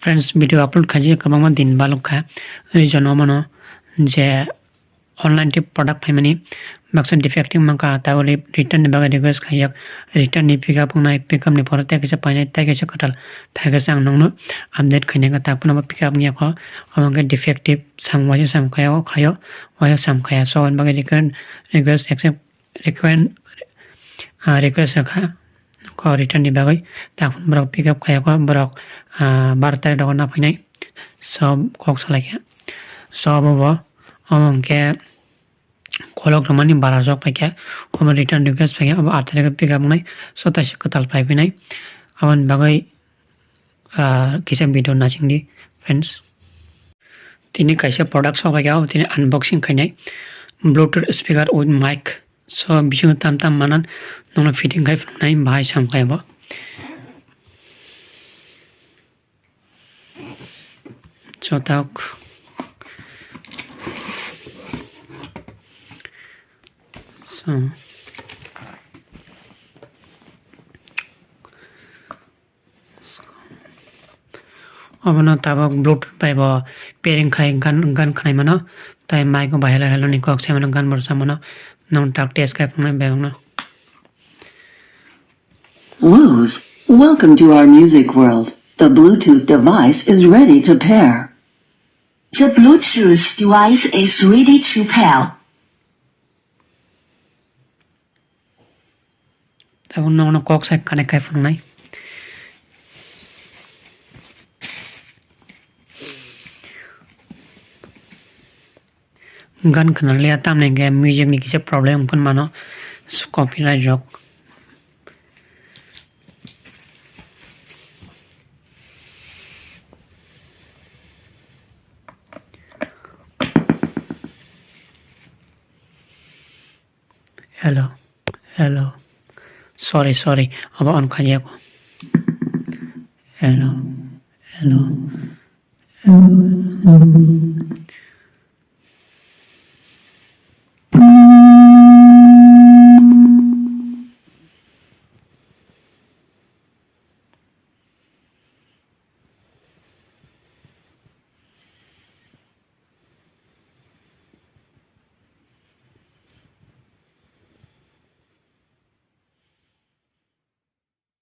Friends video upload खाजे कबांमा दिन बालक खा रिजन मनो जे ऑनलाइन टिप प्रोडक्ट फाइमानी माक्सा डिफेक्टिव मंका तावले रिटर्न नि बागा रिक्वेस्ट खायक रिटर्न नि पिकअप नाय पिकअप नि फर तैकेसे पाइने तैकेसे कटल थागेसे आं नंगनो अपडेट खायने तापना पिकअप नि खो अमंगे डिफेक्टिव सामवाजे सामखाया खायो वाया सामखाया सो अन बागा रिक्वेस्ट एक्सेप्ट रिक्वेस्ट खा को रिटर्न नि बागै तापन ब्रक पिकअप खाया को ब्रक 12 तारिख दगना फैनाय सब कक सलायखे सब वो अमंगे खोलक रमानी 12 जक पाइके हम रिटर्न रिक्वेस्ट पाइके अब 8 तारिख पिकअप नाय 27 कताल पाइफिनाय अमन बागै किसे भिडियो नाचिंगदि फ्रेंड्स तिनी कैसे प्रोडक्ट सब पाइके अब तिनी अनबॉक्सिंग खायनाय ब्लूटूथ स्पीकर विथ माइक सो बिजु ताम ताम मानन नंगना फिटिंग खाय फनाय भाई सामखायबो so tak so अब न तब ब्लूटूथ पाइब पेरिंग खाय गान खानाय मानो ताय माइक बाहेला हेलो नि कक्से मानो गान बरसा मानो नन टाक टेस्ट खाय फनाय बेंगनो Luz, welcome to our music world. The Bluetooth device is ready to pair. The Bluetooth device is ready to pair. तब न कक्से खाने खाय फनाय गान खनाले ताम ने गे म्यूजिक नि किसे प्रॉब्लम पन मानो कॉपीराइट रॉक हेलो सॉरी अब ऑन खाया को हेलो